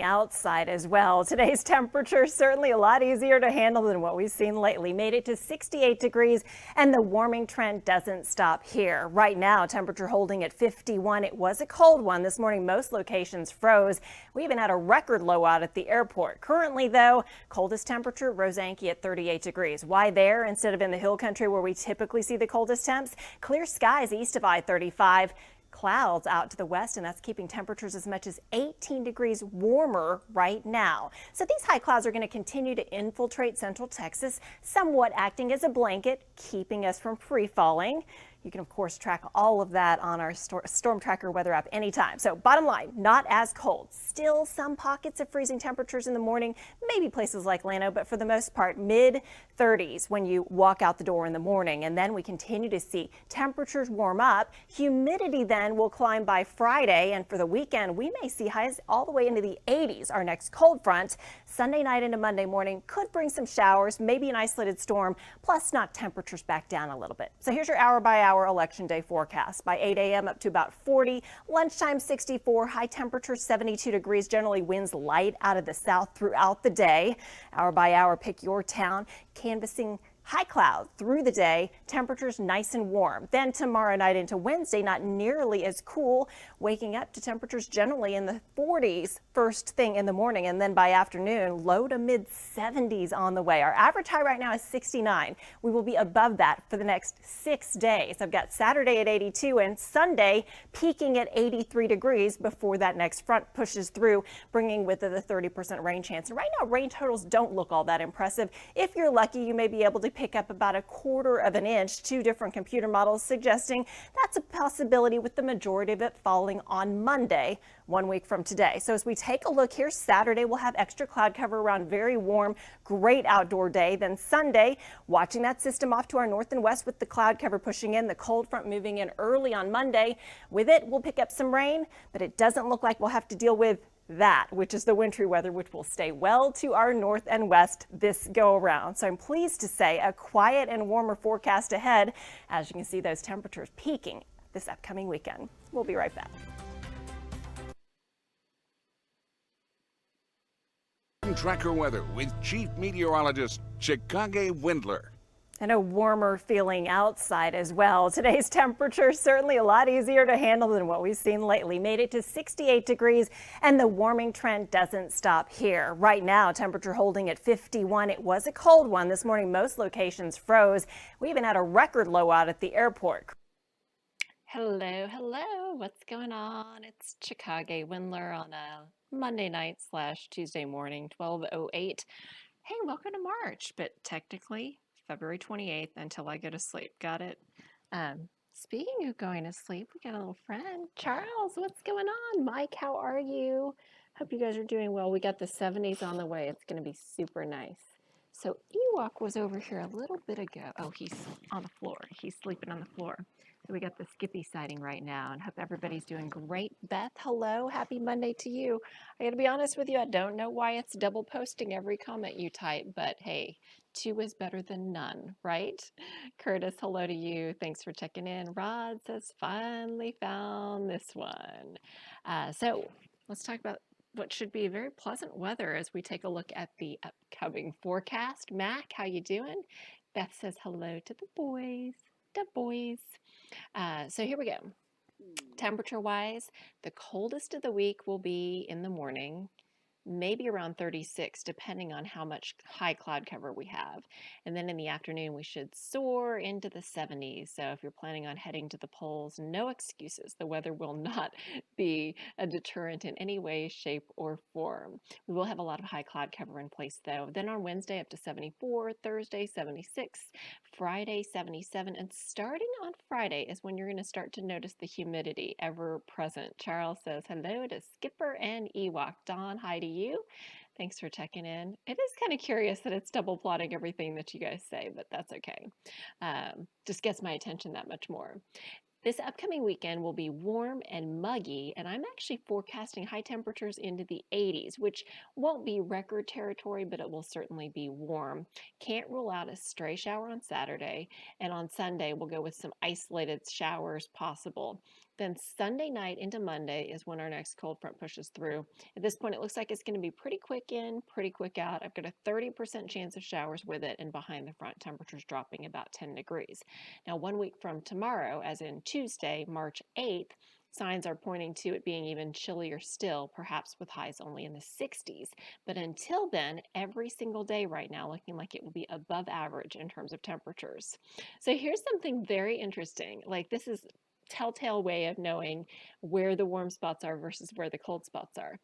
Outside as well. Today's temperature certainly a lot easier to handle than what we've seen lately. Made it to 68 degrees and the warming trend doesn't stop here. Right now, temperature holding at 51. It was a cold one this morning. Most locations froze. We even had a record low out at the airport. Currently, though, coldest temperature, Rosanke at 38 degrees. Why there instead of in the hill country where we typically see the coldest temps? Clear skies east of I-35. Clouds out to the west, and that's keeping temperatures as much as 18 degrees warmer right now. So these high clouds are going to continue to infiltrate central Texas, somewhat acting as a blanket, keeping us from free falling. You can, of course, track all of that on our Storm Tracker weather app anytime. So bottom line, not as cold. Still some pockets of freezing temperatures in the morning, maybe places like Llano, but for the most part, mid-30s when you walk out the door in the morning. And then we continue to see temperatures warm up. Humidity then will climb by Friday. And for the weekend, we may see highs all the way into the 80s. Our next cold front, Sunday night into Monday morning, could bring some showers, maybe an isolated storm, plus knock temperatures back down a little bit. So here's your hour-by-hour election day forecast. By 8 a.m. up to about 40, lunchtime 64, high temperature 72 degrees, generally winds light out of the south throughout the day. Hour by hour, pick your town, canvassing high cloud through the day, temperatures nice and warm. Then tomorrow night into Wednesday, not nearly as cool, waking up to temperatures generally in the 40s first thing in the morning, and then by afternoon, low to mid 70s on the way. Our average high right now is 69. We will be above that for the next 6 days. I've got Saturday at 82 and Sunday peaking at 83 degrees before that next front pushes through, bringing with it a 30% rain chance. And right now, rain totals don't look all that impressive. If you're lucky, you may be able to pick up about 1/4 of an inch. Two different computer models suggesting that's a possibility, with the majority of it falling on Monday, 1 week from today. So as we take a look here, Saturday we'll have extra cloud cover around, very warm, great outdoor day. Then Sunday, watching that system off to our north and west with the cloud cover pushing in, the cold front moving in early on Monday. With it, we'll pick up some rain, but it doesn't look like we'll have to deal with that, which is the wintry weather, which will stay well to our north and west this go around. So I'm pleased to say a quiet and warmer forecast ahead. As you can see, those temperatures peaking this upcoming weekend. We'll be right back. Tracker weather with Chief Meteorologist Chik Windler. And a warmer feeling outside as well. Today's temperature certainly a lot easier to handle than what we've seen lately. Made it to 68 degrees and the warming trend doesn't stop here. Right now, temperature holding at 51. It was a cold one this morning. Most locations froze. We even had a record low out at the airport. Hello, hello. What's going on? It's Chik Windler on a Monday night / Tuesday morning, 12:08. Hey, welcome to March, but technically February 28th until I go to sleep. Got it? Speaking of going to sleep, we got a little friend. Charles, what's going on? Mike, how are you? Hope you guys are doing well. We got the 70s on the way. It's going to be super nice. So Ewok was over here a little bit ago. Oh, he's on the floor. He's sleeping on the floor. So we got the Skippy sighting right now, and hope everybody's doing great. Beth, hello. Happy Monday to you. I got to be honest with you, I don't know why it's double posting every comment you type, but hey, 2 is better than none, right? Curtis, hello to you. Thanks for checking in. Rod says, finally found this one. So let's talk about what should be very pleasant weather as we take a look at the upcoming forecast. Mac, how you doing? Beth says hello to the boys. The boys. So here we go. Temperature-wise, the coldest of the week will be in the morning, maybe around 36, depending on how much high cloud cover we have. And then in the afternoon, we should soar into the 70s. So if you're planning on heading to the polls, no excuses. The weather will not be a deterrent in any way, shape, or form. We will have a lot of high cloud cover in place, though. Then on Wednesday, up to 74, Thursday, 76, Friday, 77. And starting on Friday is when you're going to start to notice the humidity ever present. Charles says hello to Skipper and Ewok. Don, hi to you. Thanks for checking in. It is kind of curious that it's double plotting everything that you guys say, but that's okay. Just gets my attention that much more. This upcoming weekend will be warm and muggy, and I'm actually forecasting high temperatures into the 80s, which won't be record territory, but it will certainly be warm. Can't rule out a stray shower on Saturday, and on Sunday we'll go with some isolated showers possible. Then Sunday night into Monday is when our next cold front pushes through. At this point, it looks like it's going to be pretty quick in, pretty quick out. I've got a 30% chance of showers with it, and behind the front, temperatures dropping about 10 degrees. Now, 1 week from tomorrow, as in Tuesday, March 8th, signs are pointing to it being even chillier still, perhaps with highs only in the 60s. But until then, every single day right now looking like it will be above average in terms of temperatures. So here's something very interesting. Like, this is telltale way of knowing where the warm spots are versus where the cold spots are.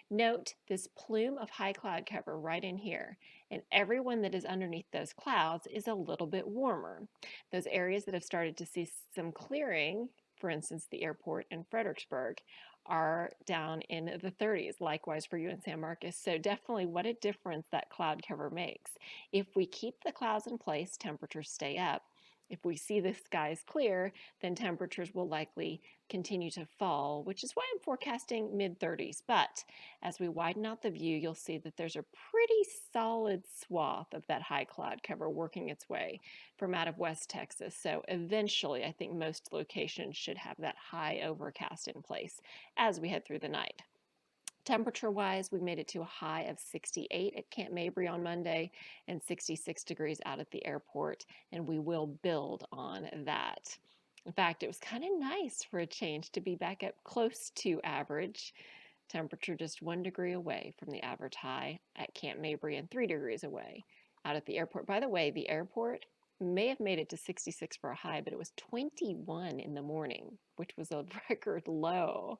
Note this plume of high cloud cover right in here, and everyone that is underneath those clouds is a little bit warmer. Those areas that have started to see some clearing, for instance, the airport in Fredericksburg, are down in the 30s, likewise for you in San Marcos. So definitely what a difference that cloud cover makes. If we keep the clouds in place, temperatures stay up. If we see the skies clear, then temperatures will likely continue to fall, which is why I'm forecasting mid-30s. But as we widen out the view, you'll see that there's a pretty solid swath of that high cloud cover working its way from out of West Texas. So eventually, I think most locations should have that high overcast in place as we head through the night. Temperature-wise, we made it to a high of 68 at Camp Mabry on Monday and 66 degrees out at the airport, and we will build on that. In fact, it was kind of nice for a change to be back up close to average. Temperature just 1 degree away from the average high at Camp Mabry and 3 degrees away out at the airport. By the way, the airport may have made it to 66 for a high, but it was 21 in the morning, which was a record low.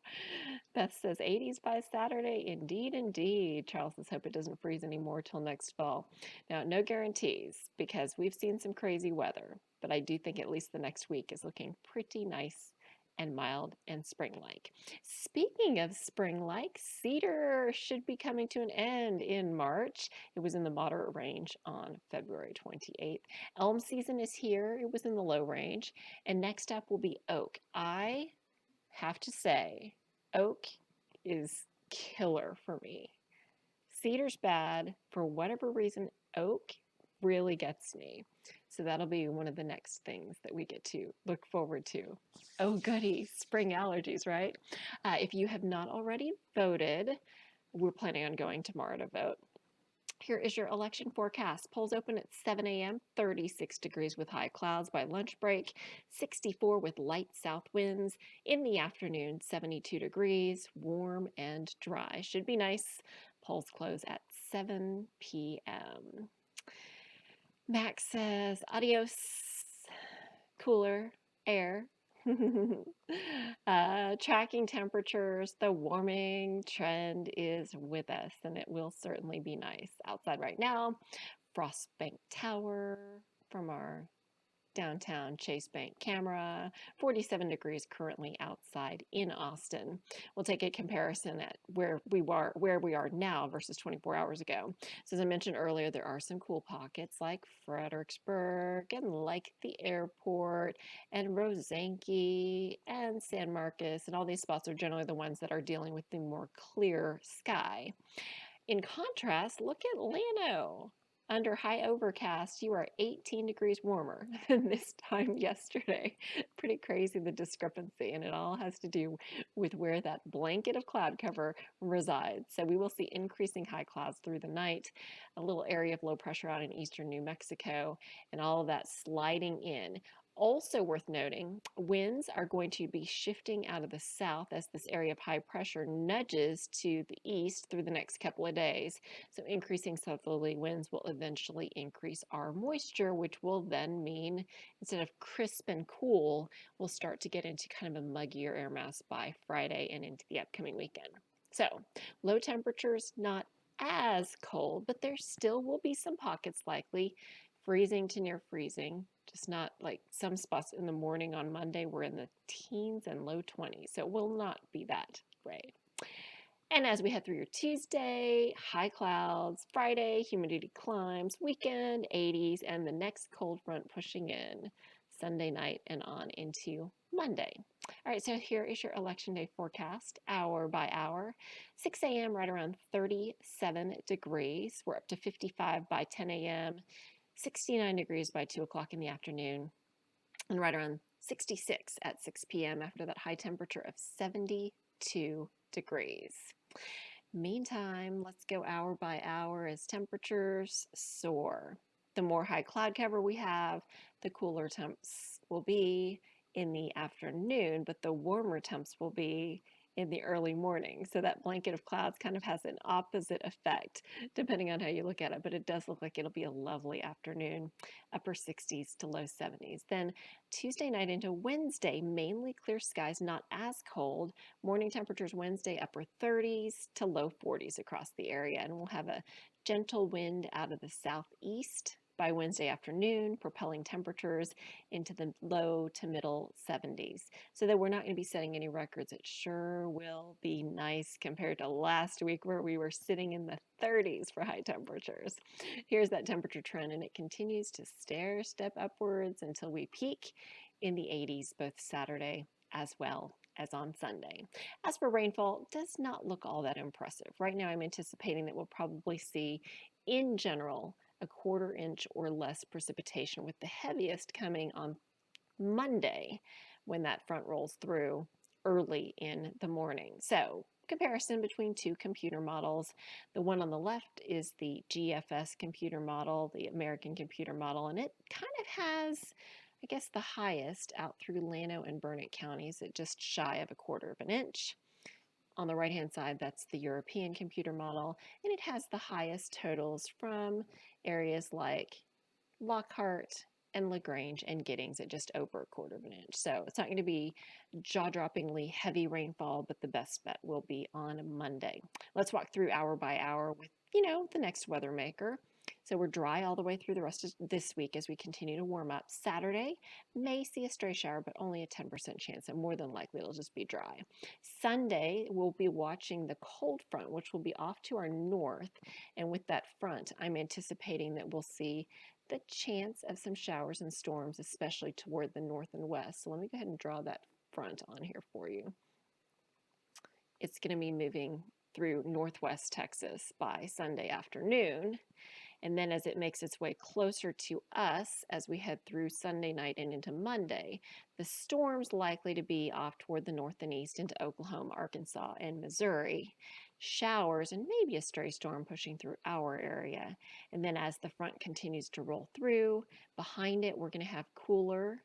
Beth says 80s by Saturday. Indeed, indeed. Charles says, hope it doesn't freeze anymore till next fall. Now, no guarantees because we've seen some crazy weather, but I do think at least the next week is looking pretty nice and mild and spring-like. Speaking of spring-like, cedar should be coming to an end in March. It was in the moderate range on February 28th. Elm season is here. It was in the low range. And next up will be oak. I have to say, oak is killer for me. Cedar's bad. For whatever reason, oak really gets me. So that'll be one of the next things that we get to look forward to. Oh, goody, spring allergies, right? If you have not already voted, we're planning on going tomorrow to vote. Here is your election forecast. Polls open at 7 a.m., 36 degrees with high clouds by lunch break, 64 with light south winds. In the afternoon, 72 degrees, warm and dry. Should be nice. Polls close at 7 p.m. Max says, adios, cooler air. Tracking temperatures, the warming trend is with us, and it will certainly be nice. Outside right now, Frost Bank Tower from our downtown Chase Bank camera, 47 degrees currently outside in Austin. We'll take a comparison at where we are now versus 24 hours ago. So as I mentioned earlier, there are some cool pockets like Fredericksburg and like the airport and Rosanke and San Marcos, and all these spots are generally the ones that are dealing with the more clear sky. In contrast, look at Llano. Under high overcast, you are 18 degrees warmer than this time yesterday. Pretty crazy, the discrepancy, and it all has to do with where that blanket of cloud cover resides. So we will see increasing high clouds through the night, a little area of low pressure out in eastern New Mexico, and all of that sliding in. Also worth noting, winds are going to be shifting out of the south as this area of high pressure nudges to the east through the next couple of days. So increasing southerly winds will eventually increase our moisture, which will then mean instead of crisp and cool, we'll start to get into kind of a muggier air mass by Friday and into the upcoming weekend. So low temperatures, not as cold, but there still will be some pockets likely freezing to near freezing, just not like some spots in the morning on Monday were in the teens and low 20s, so it will not be that great. And as we head through your Tuesday, high clouds, Friday, humidity climbs, weekend, 80s, and the next cold front pushing in Sunday night and on into Monday. All right, so here is your election day forecast, hour by hour. 6 a.m. right around 37 degrees. We're up to 55 by 10 a.m., 69 degrees by 2 o'clock in the afternoon, and right around 66 at 6 p.m. after that high temperature of 72 degrees. Meantime, let's go hour by hour as temperatures soar. The more high cloud cover we have, the cooler temps will be in the afternoon, but the warmer temps will be in the early morning. So that blanket of clouds kind of has an opposite effect depending on how you look at it, but it does look like it'll be a lovely afternoon, upper 60s to low 70s. Then Tuesday night into Wednesday, mainly clear skies, not as cold. Morning temperatures Wednesday, upper 30s to low 40s across the area, and we'll have a gentle wind out of the southeast by Wednesday afternoon, propelling temperatures into the low to middle 70s. So that we're not going to be setting any records. It sure will be nice compared to last week where we were sitting in the 30s for high temperatures. Here's that temperature trend, and it continues to stair step upwards until we peak in the 80s both Saturday as well as on Sunday. As for rainfall, does not look all that impressive. Right now I'm anticipating that we'll probably see in general a 1/4 inch or less precipitation, with the heaviest coming on Monday when that front rolls through early in the morning. So comparison between two computer models. The one on the left is the GFS computer model, the American computer model, and it kind of has, I guess, the highest out through Llano and Burnett counties at just shy of a 1/4 of an inch. On the right-hand side, that's the European computer model, and it has the highest totals from areas like Lockhart and LaGrange and Giddings at just over a 1/4 of an inch. So it's not going to be jaw-droppingly heavy rainfall, but the best bet will be on Monday. Let's walk through hour by hour with, the next weather maker. So we're dry all the way through the rest of this week as we continue to warm up. Saturday may see a stray shower, but only a 10% chance, and more than likely it'll just be dry. Sunday, we'll be watching the cold front, which will be off to our north. And with that front, I'm anticipating that we'll see the chance of some showers and storms, especially toward the north and west. So let me go ahead and draw that front on here for you. It's going to be moving through northwest Texas by Sunday afternoon. And then as it makes its way closer to us as we head through Sunday night and into Monday, the storm's likely to be off toward the north and east into Oklahoma, Arkansas, and Missouri. Showers and maybe a stray storm pushing through our area. And then as the front continues to roll through, behind it we're going to have cooler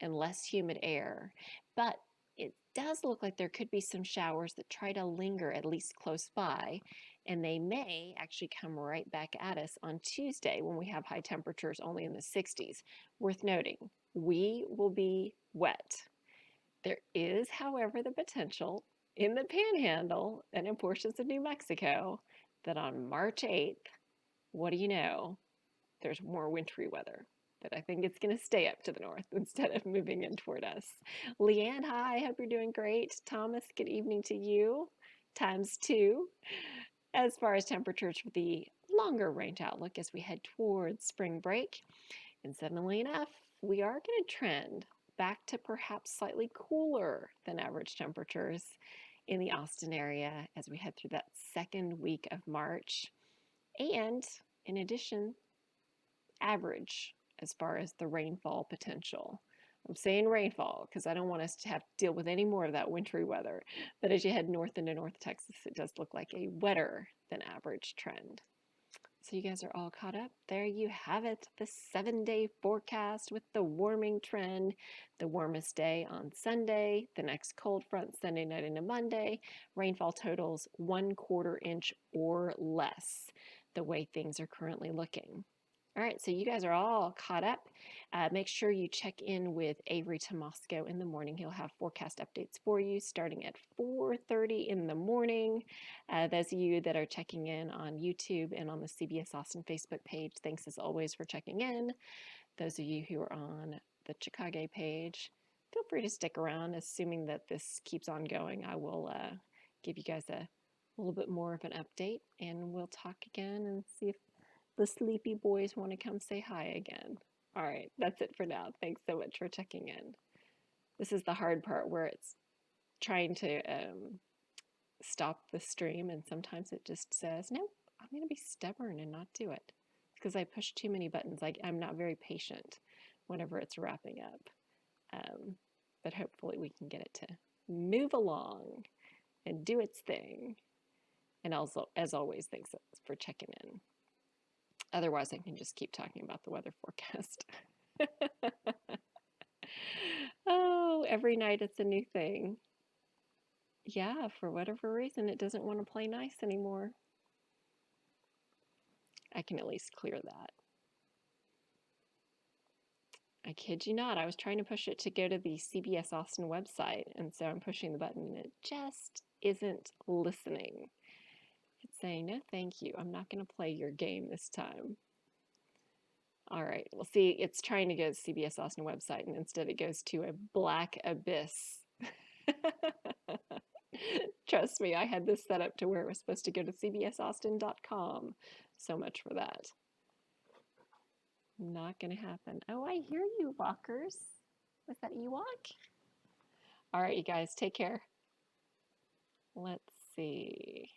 and less humid air. But it does look like there could be some showers that try to linger at least close by, and they may actually come right back at us on Tuesday when we have high temperatures only in the 60s. Worth noting, we will be wet. There is, however, the potential in the Panhandle and in portions of New Mexico that on March 8th, what do you know? There's more wintry weather. But I think it's going to stay up to the north instead of moving in toward us. Leanne, hi, hope you're doing great. Thomas, good evening to you, ×2. As far as temperatures for the longer range outlook as we head towards spring break, and suddenly enough, we are going to trend back to perhaps slightly cooler than average temperatures in the Austin area as we head through that second week of March. And in addition, average as far as the rainfall potential. I'm saying rainfall because I don't want us to have to deal with any more of that wintry weather. But as you head north into North Texas, it does look like a wetter than average trend. So you guys are all caught up. There you have it, the 7-day forecast with the warming trend. The warmest day on Sunday, the next cold front Sunday night into Monday. Rainfall totals 1/4 inch or less, the way things are currently looking. All right, so you guys are all caught up. Make sure you check in with Avery Tomasco in the morning. He'll have forecast updates for you starting at 4:30 in the morning. Those of you that are checking in on YouTube and on the CBS Austin Facebook page, thanks as always for checking in. Those of you who are on the Chicago page, feel free to stick around. Assuming that this keeps on going, I will give you guys a little bit more of an update, and we'll talk again and see if the sleepy boys want to come say hi again. All right, that's it for now. Thanks so much for checking in. This is the hard part where it's trying to stop the stream, and sometimes it just says, no, I'm going to be stubborn and not do it because I push too many buttons. I'm not very patient whenever it's wrapping up. But hopefully we can get it to move along and do its thing. And also, as always, thanks for checking in. Otherwise, I can just keep talking about the weather forecast. Oh, every night it's a new thing. Yeah, for whatever reason, it doesn't want to play nice anymore. I can at least clear that. I kid you not, I was trying to push it to go to the CBS Austin website, and so I'm pushing the button and it just isn't listening. It's saying, no, thank you. I'm not going to play your game this time. All right, well, see, it's trying to go to the CBS Austin website, and instead it goes to a black abyss. Trust me, I had this set up to where it was supposed to go to cbsaustin.com. So much for that. Not going to happen. Oh, I hear you, walkers. Was that Ewok? All right, you guys, take care. Let's see.